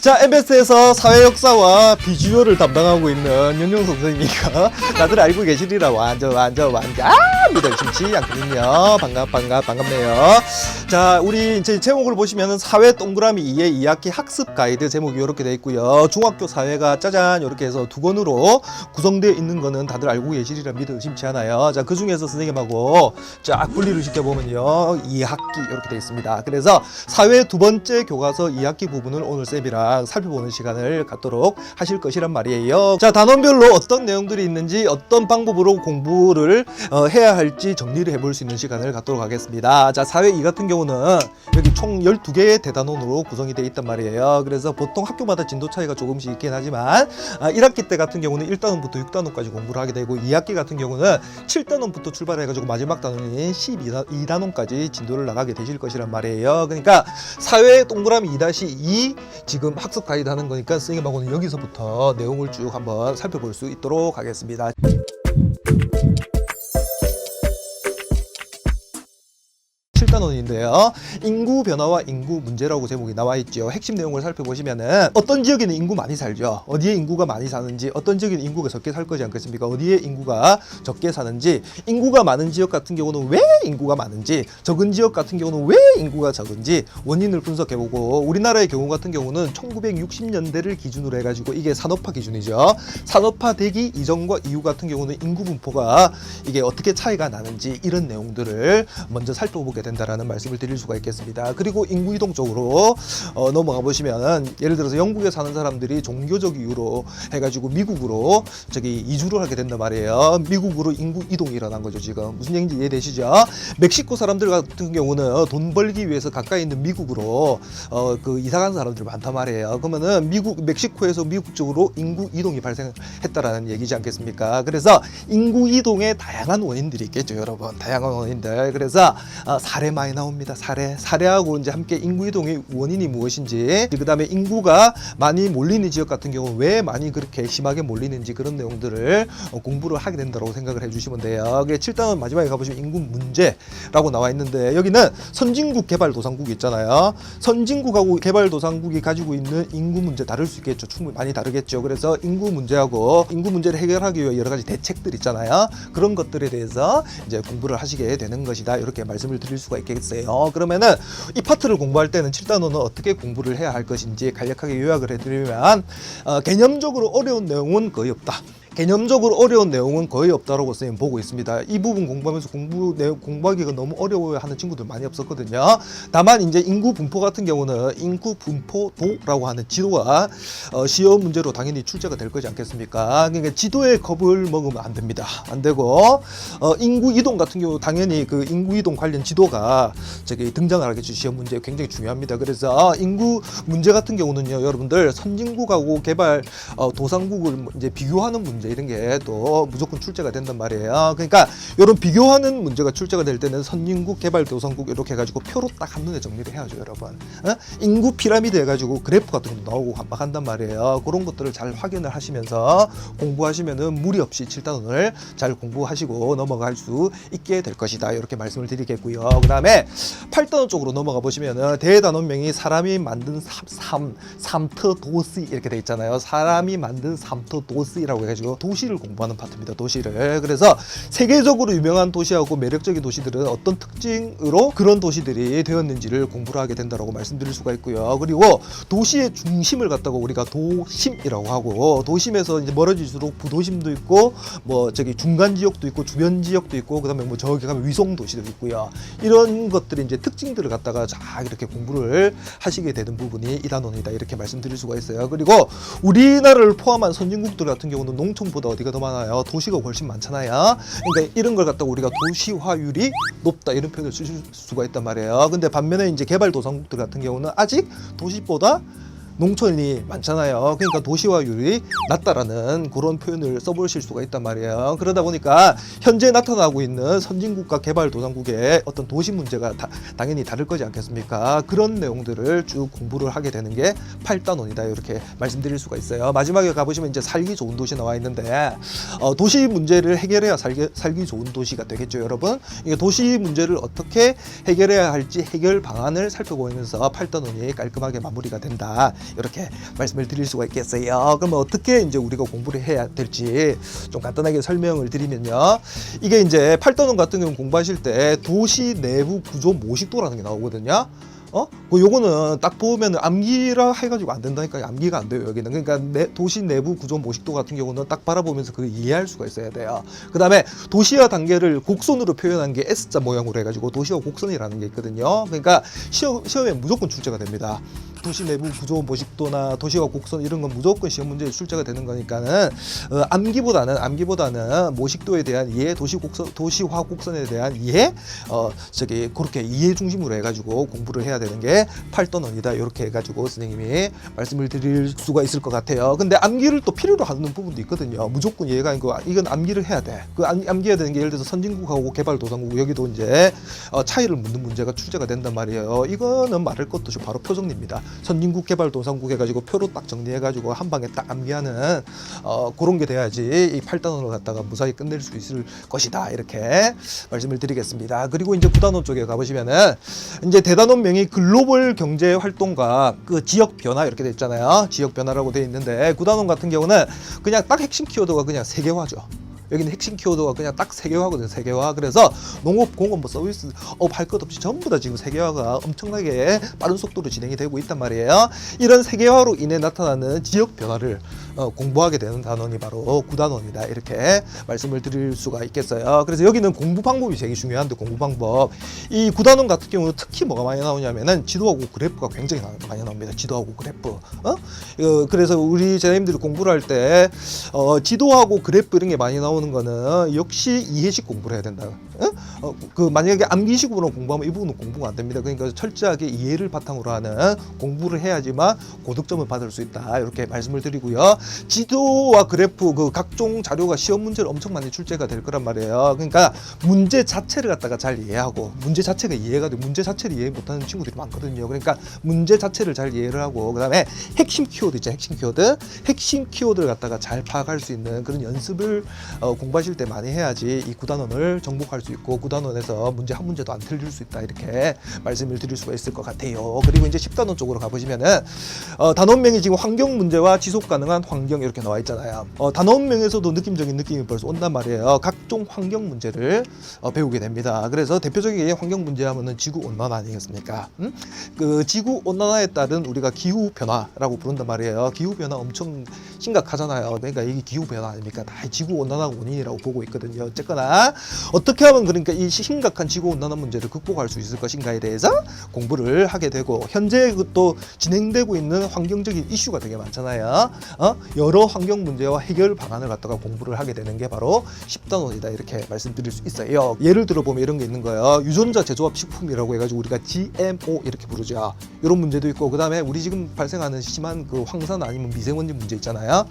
자, MBS에서 사회역사와 비주얼을 담당하고 있는 윤용 선생님이니까 다들 알고 계시리라 완전 믿을 심치 않거든요. 반갑네요. 자, 우리 이제 제목을 보시면은 사회 동그라미 2의 2학기 학습 가이드 제목이 이렇게 되어 있고요. 중학교 사회가 짜잔 이렇게 해서 두 권으로 구성되어 있는 거는 다들 알고 계시리라 믿을 심치 않아요. 자, 그 중에서 선생님하고 쫙 분리를 시켜보면요, 2학기 이렇게 되어 있습니다. 그래서 사회 두 번째 교과서 2학기 부분을 오늘 쌤이랑 살펴보는 시간을 갖도록 하실 것이란 말이에요. 자, 단원별로 어떤 내용들이 있는지, 어떤 방법으로 공부를 해야 할지 정리를 해볼 수 있는 시간을 갖도록 하겠습니다. 자, 사회 2 같은 경우는 여기 총 12개의 대단원으로 구성이 되어 있단 말이에요. 그래서 보통 학교마다 진도 차이가 조금씩 있긴 하지만 1학기 때 같은 경우는 1단원부터 6단원까지 공부를 하게 되고, 2학기 같은 경우는 7단원부터 출발해가지고 마지막 단원인 12단원까지 진도를 나가게 되실 것이란 말이에요. 그러니까 사회 동그라미 2-2 지금 학습 가이드 하는 거니까 선생님하고는 여기서부터 내용을 쭉 한번 살펴볼 수 있도록 하겠습니다. 단원인데요. 인구 변화와 인구 문제라고 제목이 나와 있죠. 핵심 내용을 살펴보시면은 어떤 지역에는 인구 많이 살죠. 어디에 인구가 많이 사는지, 어떤 지역에는 인구가 적게 살 거지 않겠습니까? 어디에 인구가 적게 사는지, 인구가 많은 지역 같은 경우는 왜 인구가 많은지, 적은 지역 같은 경우는 왜 인구가 적은지 원인을 분석해보고, 우리나라의 경우 같은 경우는 1960년대를 기준으로 해가지고 이게 산업화 기준이죠. 산업화 되기 이전과 이후 같은 경우는 인구 분포가 이게 어떻게 차이가 나는지 이런 내용들을 먼저 살펴보게 된다라는 말씀을 드릴 수가 있겠습니다. 그리고 인구 이동 쪽으로 넘어가 보시면, 예를 들어서 영국에 사는 사람들이 종교적 이유로 해가지고 미국으로 이주를 하게 된단 말이에요. 미국으로 인구 이동이 일어난 거죠. 지금 무슨 얘기인지 이해되시죠? 멕시코 사람들 같은 경우는 돈 벌기 위해서 가까이 있는 미국으로 이사간 사람들 많단 말이에요. 그러면은 멕시코에서 미국 쪽으로 인구 이동이 발생했다라는 얘기지 않겠습니까? 그래서 인구 이동의 다양한 원인들이 있겠죠, 여러분. 다양한 원인들. 그래서 사례 많이 나옵니다. 사례하고 이제 함께 인구 이동의 원인이 무엇인지, 그 다음에 인구가 많이 몰리는 지역 같은 경우 왜 많이 그렇게 심하게 몰리는지, 그런 내용들을 공부를 하게 된다고 생각을 해주시면 돼요. 7단원 마지막에 가보시면 인구 문제라고 나와 있는데, 여기는 선진국 개발도상국이 있잖아요. 선진국하고 개발도상국이 가지고 있는 인구 문제 다를 수 있겠죠. 충분히 많이 다르겠죠. 그래서 인구 문제하고 인구 문제를 해결하기 위해 여러 가지 대책들 있잖아요. 그런 것들에 대해서 이제 공부를 하시게 되는 것이다, 이렇게 말씀을 드릴 수가 있겠어요. 그러면은 이 파트를 공부할 때는 7단원은 어떻게 공부를 해야 할 것인지 간략하게 요약을 해드리면, 개념적으로 어려운 내용은 거의 없다. 개념적으로 어려운 내용은 거의 없다라고 선생님 보고 있습니다. 이 부분 공부하면서 공부하기가 너무 어려워하는 친구들 많이 없었거든요. 다만 이제 인구 분포 같은 경우는 인구 분포도라고 하는 지도가 시험 문제로 당연히 출제가 될 거지 않겠습니까? 그러니까 지도에 겁을 먹으면 안 됩니다. 안 되고, 인구 이동 같은 경우 당연히 그 인구 이동 관련 지도가 등장을 하겠죠. 시험 문제 굉장히 중요합니다. 그래서 인구 문제 같은 경우는요, 여러분들 선진국하고 개발 도상국을 이제 비교하는 문제, 이런 게 또 무조건 출제가 된단 말이에요. 그러니까 이런 비교하는 문제가 출제가 될 때는 선진국, 개발도상국 이렇게 해가지고 표로 딱 한눈에 정리를 해야죠, 여러분. 인구 피라미드 해가지고 그래프 같은 것도 나오고 막 한단 말이에요. 그런 것들을 잘 확인을 하시면서 공부하시면은 무리 없이 7단원을 잘 공부하시고 넘어갈 수 있게 될 것이다, 이렇게 말씀을 드리겠고요. 그 다음에 8단원 쪽으로 넘어가 보시면은 대단원명이 사람이 만든 삼터도시 이렇게 돼 있잖아요. 사람이 만든 삼터도시라고 해가지고 도시를 공부하는 파트입니다. 도시를. 그래서 세계적으로 유명한 도시하고 매력적인 도시들은 어떤 특징으로 그런 도시들이 되었는지를 공부를 하게 된다고 말씀드릴 수가 있고요. 그리고 도시의 중심을 갖다가 우리가 도심이라고 하고, 도심에서 이제 멀어질수록 부도심도 있고, 중간 지역도 있고, 주변 지역도 있고, 그다음에 저기 가면 위성 도시도 있고요. 이런 것들이 이제 특징들을 갖다가 쫙 이렇게 공부를 하시게 되는 부분이 이 단원이다, 이렇게 말씀드릴 수가 있어요. 그리고 우리나라를 포함한 선진국들 같은 경우는 농촌보다 어디가 더 많아요? 도시가 훨씬 많잖아요. 그러니까 이런 걸 갖다가 우리가 도시화율이 높다, 이런 표현을 쓸 수가 있단 말이에요. 근데 반면에 이제 개발도상국들 같은 경우는 아직 도시보다 농촌이 많잖아요. 그러니까 도시화율이 낮다라는 그런 표현을 써보실 수가 있단 말이에요. 그러다 보니까 현재 나타나고 있는 선진국과 개발도상국의 어떤 도시 문제가 당연히 다를 거지 않겠습니까? 그런 내용들을 쭉 공부를 하게 되는 게 8단원이다, 이렇게 말씀드릴 수가 있어요. 마지막에 가보시면 이제 살기 좋은 도시 나와 있는데, 도시 문제를 해결해야 살기 좋은 도시가 되겠죠, 여러분. 이게 도시 문제를 어떻게 해결해야 할지 해결 방안을 살펴보면서 8단원이 깔끔하게 마무리가 된다, 이렇게 말씀을 드릴 수가 있겠어요. 그러면 어떻게 이제 우리가 공부를 해야 될지 좀 간단하게 설명을 드리면요. 이게 이제 8단원 같은 경우 공부하실 때 도시 내부 구조 모식도라는 게 나오거든요. 요거는 딱 보면 암기라 해가지고 안 된다니까. 암기가 안 돼요, 여기는. 그러니까 도시 내부 구조 모식도 같은 경우는 딱 바라보면서 그걸 이해할 수가 있어야 돼요. 그 다음에 도시와 단계를 곡선으로 표현한 게 S자 모양으로 해가지고 도시와 곡선이라는 게 있거든요. 그러니까 시험에 무조건 출제가 됩니다. 도시 내부 구조 모식도나 도시와 곡선 이런 건 무조건 시험 문제에 출제가 되는 거니까는 암기보다는 모식도에 대한 이해, 도시화 곡선에 대한 이해, 그렇게 이해 중심으로 해가지고 공부를 해야 되는 게 8단원이다. 이렇게 해가지고 선생님이 말씀을 드릴 수가 있을 것 같아요. 근데 암기를 또 필요로 하는 부분도 있거든요. 무조건 이해가 아니고 이건 암기를 해야 돼. 그 암기해야 되는 게 예를 들어서 선진국하고 개발도상국 여기도 이제 차이를 묻는 문제가 출제가 된단 말이에요. 이거는 말할 것도 없이 바로 표정리입니다. 선진국 개발도상국 해가지고 표로 딱 정리해가지고 한 방에 딱 암기하는 그런 게 돼야지 이 8단원을 갖다가 무사히 끝낼 수 있을 것이다. 이렇게 말씀을 드리겠습니다. 그리고 이제 9단원 쪽에 가보시면은 이제 대단원명이 글로벌 경제 활동과 그 지역 변화 이렇게 돼 있잖아요. 지역 변화라고 돼 있는데 9단원 같은 경우는 그냥 딱 핵심 키워드가 그냥 세계화죠. 여기는 핵심 키워드가 그냥 딱 세계화거든요. 세계화. 그래서 농업, 공업, 뭐 서비스 할 것 없이 전부 다 지금 세계화가 엄청나게 빠른 속도로 진행이 되고 있단 말이에요. 이런 세계화로 인해 나타나는 지역 변화를 공부하게 되는 단원이 바로 9단원이다. 이렇게 말씀을 드릴 수가 있겠어요. 그래서 여기는 공부 방법이 되게 중요한데 공부 방법. 이 9단원 같은 경우는 특히 뭐가 많이 나오냐면은 지도하고 그래프가 굉장히 많이 나옵니다. 지도하고 그래프. 그래서 우리 선생님들이 공부를 할 때 지도하고 그래프 이런 게 많이 나오는 거는 역시 이해식 공부를 해야 된다. 만약에 암기식으로 공부하면 이 부분은 공부가 안 됩니다. 그러니까 철저하게 이해를 바탕으로 하는 공부를 해야지만 고득점을 받을 수 있다. 이렇게 말씀을 드리고요. 지도와 그래프 그 각종 자료가 시험 문제를 엄청 많이 출제가 될 거란 말이에요. 그러니까 문제 자체를 갖다가 잘 이해하고 문제 자체가 이해가 돼. 문제 자체를 이해 못하는 친구들이 많거든요. 그러니까 문제 자체를 잘 이해를 하고 그다음에 핵심 키워드 있죠. 핵심 키워드를 갖다가 잘 파악할 수 있는 그런 연습을 공부하실 때 많이 해야지 이 9단원을 정복할 수 있고 9단원에서 문제 한 문제도 안 틀릴 수 있다. 이렇게 말씀을 드릴 수가 있을 것 같아요. 그리고 이제 10단원 쪽으로 가보시면은 단원명이 지금 환경 문제와 지속 가능한 환경 이렇게 나와 있잖아요. 단원명에서도 느낌적인 느낌이 벌써 온단 말이에요. 각종 환경 문제를 배우게 됩니다. 그래서 대표적인 환경 문제 하면은 지구 온난화 아니겠습니까? 그 지구 온난화에 따른 우리가 기후 변화라고 부른단 말이에요. 기후 변화 엄청 심각하잖아요. 그러니까 이게 기후 변화 아닙니까? 다 지구 온난화 원인이라고 보고 있거든요. 어쨌거나 어떻게 하면 그러니까 이 심각한 지구 온난화 문제를 극복할 수 있을 것인가에 대해서 공부를 하게 되고 현재 또 진행되고 있는 환경적인 이슈가 되게 많잖아요. 여러 환경 문제와 해결 방안을 갖다가 공부를 하게 되는 게 바로 10단원이다. 이렇게 말씀드릴 수 있어요. 예를 들어보면 이런 게 있는 거예요. 유전자 재조합 식품이라고 해가지고 우리가 GMO 이렇게 부르죠. 이런 문제도 있고 그 다음에 우리 지금 발생하는 심한 그 황산 아니면 미세먼지 문제 있잖아요.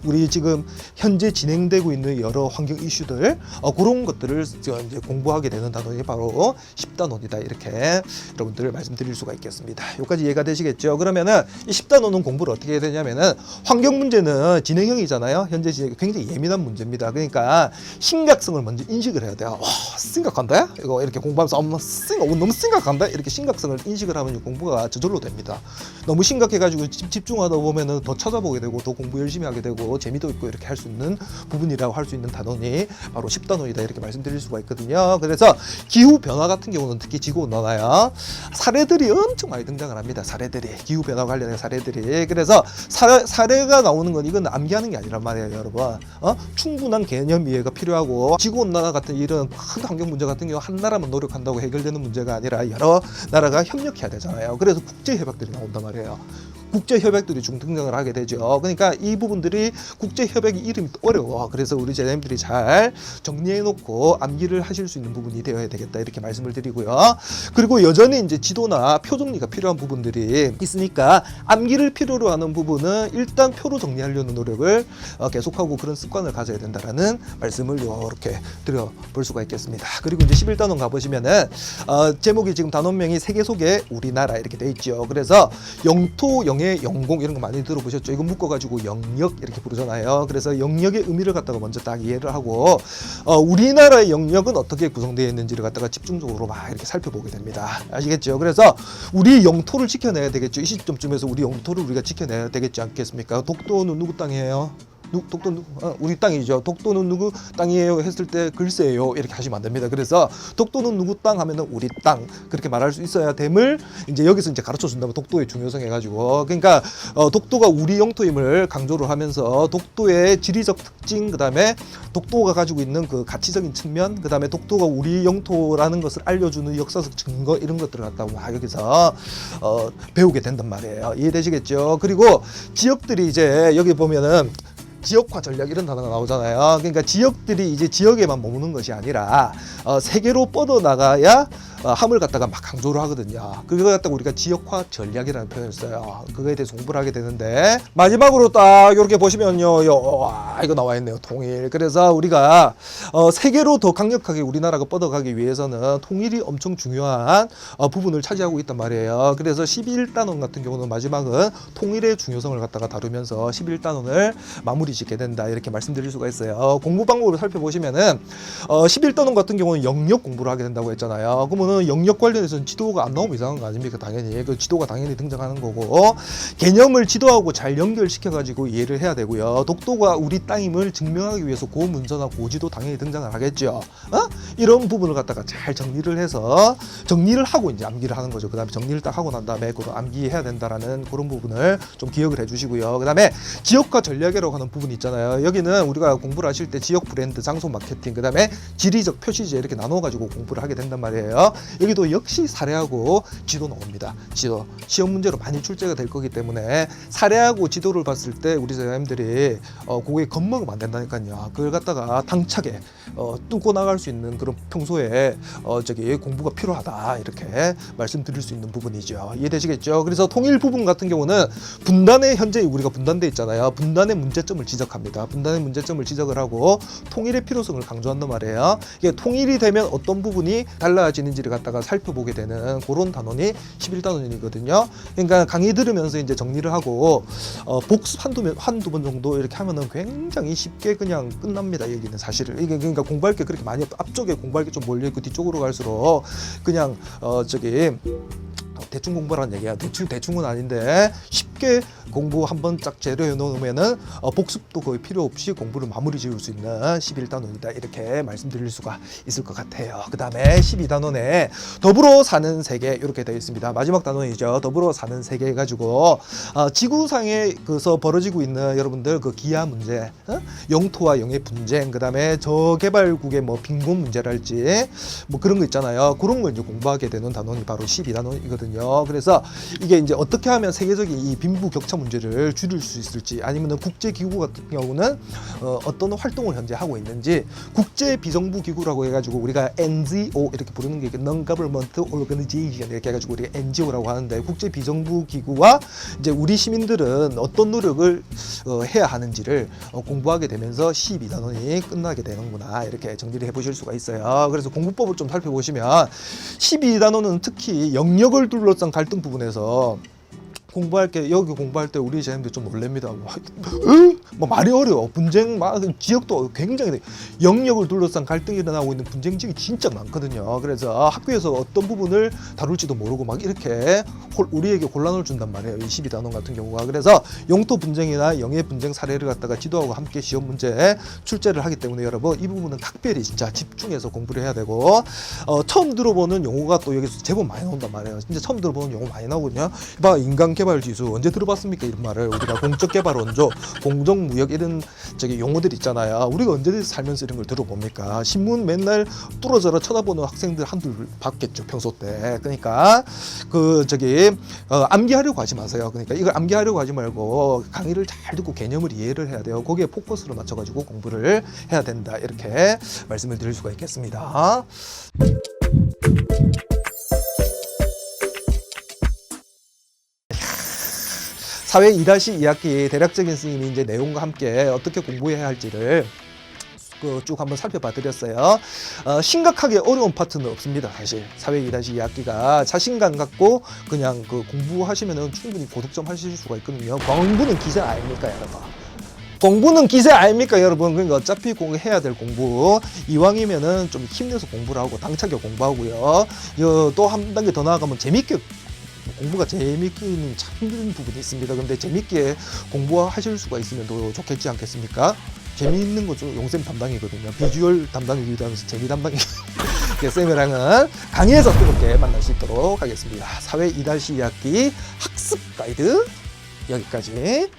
우리 지금 현재 진행되고 있는 여러 환경 이슈들 그런 것들을 이제 공부하게 되는 단원이 바로 10단원이다. 이렇게 여러분들 말씀드릴 수가 있겠습니다. 여기까지 이해가 되시겠죠? 그러면은 이 10단원은 공부를 어떻게 해야 되냐면은 환경 문제는 진행형이잖아요. 현재 굉장히 예민한 문제입니다. 그러니까 심각성을 먼저 인식을 해야 돼요. 와, 심각한데? 이거 이렇게 공부하면서 너무 심각한데? 이렇게 심각성을 인식을 하면 공부가 저절로 됩니다. 너무 심각해가지고 집중하다 보면은 더 찾아보게 되고 더 공부 열심히 하게 되고 재미도 있고 이렇게 할 수 있는 부분이라고 할 수 있는 단원이 바로 10단원이다. 이렇게 말씀드릴 수가 있거든요. 그래서 기후 변화 같은 경우는 특히 지구 온난화야 사례들이 엄청 많이 등장을 합니다. 기후 변화 관련된 사례들이. 그래서 사례가 나오는 건 이건 암기하는 게 아니란 말이에요, 여러분. 충분한 개념 이해가 필요하고 지구 온난화 같은 이런 큰 환경 문제 같은 경우 한 나라만 노력한다고 해결되는 문제가 아니라 여러 나라가 협력해야 되잖아요. 그래서 국제 협약들이 나온단 말이에요. 국제 협약들이 등장을 하게 되죠. 그러니까 이 부분들이 국제 협약의 이름이 어려워. 그래서 우리 제자님들이 잘 정리해 놓고 암기를 하실 수 있는 부분이 되어야 되겠다. 이렇게 말씀을 드리고요. 그리고 여전히 이제 지도나 표 정리가 필요한 부분들이 있으니까 암기를 필요로 하는 부분은 일단 표로 정리하려는 노력을 계속하고 그런 습관을 가져야 된다라는 말씀을 이렇게 드려볼 수가 있겠습니다. 그리고 이제 11단원 가보시면은 제목이 지금 단원명이 세계 속에 우리나라 이렇게 돼 있죠. 그래서 영토 영해 영의 영공 이런 거 많이 들어보셨죠? 이거 묶어가지고 영역 이렇게 부르잖아요. 그래서 영역의 의미를 갖다가 먼저 딱 이해를 하고 우리나라의 영역은 어떻게 구성되어 있는지를 갖다가 집중적으로 막 이렇게 살펴보게 됩니다. 아시겠죠? 그래서 우리 영토를 지켜내야 되겠죠. 이 시점쯤에서 우리 영토를 우리가 지켜내야 되겠지 않겠습니까? 독도는 누구 땅이에요? 독도는 우리 땅이죠. 독도는 누구 땅이에요 했을 때 글쎄요 이렇게 하시면 안 됩니다. 그래서 독도는 누구 땅 하면은 우리 땅 그렇게 말할 수 있어야 됨을 이제 여기서 이제 가르쳐 준다면 독도의 중요성 해가지고 그러니까 독도가 우리 영토임을 강조를 하면서 독도의 지리적 특징 그다음에 독도가 가지고 있는 그 가치적인 측면 그다음에 독도가 우리 영토라는 것을 알려주는 역사적 증거 이런 것들을 갖다가 막 여기서 배우게 된단 말이에요. 이해되시겠죠? 그리고 지역들이 이제 여기 보면은 지역화 전략 이런 단어가 나오잖아요. 그러니까 지역들이 이제 지역에만 머무는 것이 아니라 세계로 뻗어나가야 함을 갖다가 막 강조를 하거든요. 그걸 갖다가 우리가 지역화 전략이라는 표현을 써요. 그거에 대해서 공부를 하게 되는데 마지막으로 딱 이렇게 보시면요. 이거 나와 있네요. 통일. 그래서 우리가 세계로 더 강력하게 우리나라가 뻗어가기 위해서는 통일이 엄청 중요한 부분을 차지하고 있단 말이에요. 그래서 11단원 같은 경우는 마지막은 통일의 중요성을 갖다가 다루면서 11단원을 마무리 짓게 된다. 이렇게 말씀드릴 수가 있어요. 공부 방법을 살펴보시면은 11단원 같은 경우는 영역 공부를 하게 된다고 했잖아요. 그러면은 영역 관련해서는 지도가 안 나오면 이상한 거 아닙니까? 당연히 그 지도가 당연히 등장하는 거고 개념을 지도하고 잘 연결시켜 가지고 이해를 해야 되고요. 독도가 우리 땅임을 증명하기 위해서 고문서나 고지도 당연히 등장을 하겠죠. 이런 부분을 갖다가 잘 정리를 해서 정리를 하고 이제 암기를 하는 거죠. 그다음에 정리를 딱 하고 난 다음에 그걸 암기해야 된다라는 그런 부분을 좀 기억을 해주시고요. 그다음에 지역화 전략이라고 하는 부분이 있잖아요. 여기는 우리가 공부를 하실 때 지역 브랜드, 장소 마케팅, 그다음에 지리적 표시제 이렇게 나눠 가지고 공부를 하게 된단 말이에요. 여기도 역시 사례하고 지도 나옵니다. 지도 시험 문제로 많이 출제가 될 거기 때문에 사례하고 지도를 봤을 때 우리 선생님들이 그게 겁먹으면 안 된다니까요. 그걸 갖다가 당차게 뚫고 나갈 수 있는 그런 평소에 공부가 필요하다 이렇게 말씀드릴 수 있는 부분이죠. 이해되시겠죠? 그래서 통일 부분 같은 경우는 분단의 현재 우리가 분단돼 있잖아요. 분단의 문제점을 지적합니다. 분단의 문제점을 지적을 하고 통일의 필요성을 강조한단 말이에요. 이게 통일이 되면 어떤 부분이 달라지는지를 갖다가 살펴보게 되는 그런 단원이 11단원이거든요. 그러니까 강의 들으면서 이제 정리를 하고 복습 한두 번 정도 이렇게 하면은 굉장히 쉽게 그냥 끝납니다. 여기는 사실은 이게 그러니까 공부할 게 그렇게 많이 앞쪽에 공부할 게 좀 몰려 있고 뒤쪽으로 갈수록 그냥 대충 공부라는 얘기야. 대충은 아닌데 쉽게 공부 한번 쫙 재료해 놓으면은 복습도 거의 필요 없이 공부를 마무리 지을 수 있는 11단원이다. 이렇게 말씀드릴 수가 있을 것 같아요. 그 다음에 12단원에 더불어 사는 세계 이렇게 되어 있습니다. 마지막 단원이죠. 더불어 사는 세계 해가지고 지구상에서 벌어지고 있는 여러분들 그 기아 문제, 영토와 영의 분쟁, 그 다음에 저개발국의 뭐 빈곤 문제랄지 뭐 그런 거 있잖아요. 그런 걸 이제 공부하게 되는 단원이 바로 12단원이거든요. 그래서 이게 이제 어떻게 하면 세계적인 이 빈부 격차 문제를 줄일 수 있을지 아니면은 국제기구 같은 경우는 어떤 활동을 현재 하고 있는지 국제 비정부 기구라고 해가지고 우리가 NGO 이렇게 부르는 게 Non-Government Organization 이렇게 해가지고 우리가 NGO라고 하는데 국제 비정부 기구와 이제 우리 시민들은 어떤 노력을 해야 하는지를 공부하게 되면서 12단원이 끝나게 되는구나 이렇게 정리를 해보실 수가 있어요. 그래서 공부법을 좀 살펴보시면 12단원은 특히 영역을 둘러싼 갈등 부분에서 여기 공부할 때 우리 제자님들 좀 놀랍니다. 뭐 말이 어려워. 분쟁 지역도 굉장히 영역을 둘러싼 갈등이 일어나고 있는 분쟁 지역이 진짜 많거든요. 그래서 학교에서 어떤 부분을 다룰지도 모르고 막 이렇게 우리에게 혼란을 준단 말이에요. 22단원 같은 경우가. 그래서 영토 분쟁이나 영해 분쟁 사례를 갖다가 지도하고 함께 시험 문제에 출제를 하기 때문에 여러분 이 부분은 각별히 진짜 집중해서 공부를 해야 되고 처음 들어보는 용어가 또 여기서 제법 많이 나온단 말이에요. 진짜 처음 들어보는 용어 많이 나오거든요. 인간개발 지수 언제 들어봤습니까? 이런 말을 우리가 공적개발 원조, 공정무역 이런 용어들 있잖아요. 우리가 언제든지 살면서 이런 걸 들어봅니까? 신문 맨날 뚫어져라 쳐다보는 학생들 한둘 봤겠죠 평소 때. 그러니까 암기하려고 하지 마세요. 그러니까 이걸 암기하려고 하지 말고 강의를 잘 듣고 개념을 이해를 해야 돼요. 거기에 포커스를 맞춰가지고 공부를 해야 된다. 이렇게 말씀을 드릴 수가 있겠습니다. 사회 2-2학기 대략적인 스님이 이제 내용과 함께 어떻게 공부해야 할지를 쭉 한번 살펴봐 드렸어요. 심각하게 어려운 파트는 없습니다. 사실 사회 2-2학기가 자신감 갖고 그냥 공부하시면은 충분히 고득점 하실 수가 있거든요. 공부는 기세 아닙니까, 여러분? 공부는 기세 아닙니까, 여러분? 그러니까 어차피 해야 될 공부 이왕이면은 좀 힘내서 공부를 하고 당차게 공부하고요. 또 한 단계 더 나아가면 재밌게 공부가 재밌기는 참 힘든 부분이 있습니다. 근데 재밌게 공부하실 수가 있으면 더 좋겠지 않겠습니까? 재미있는 거 좀 용쌤 담당이거든요. 비주얼 담당이기도 하면서 재미 담당이. 쌤이랑은 강의에서 뜨겁게 만날 수 있도록 하겠습니다. 사회 2-2학기 학습 가이드 여기까지.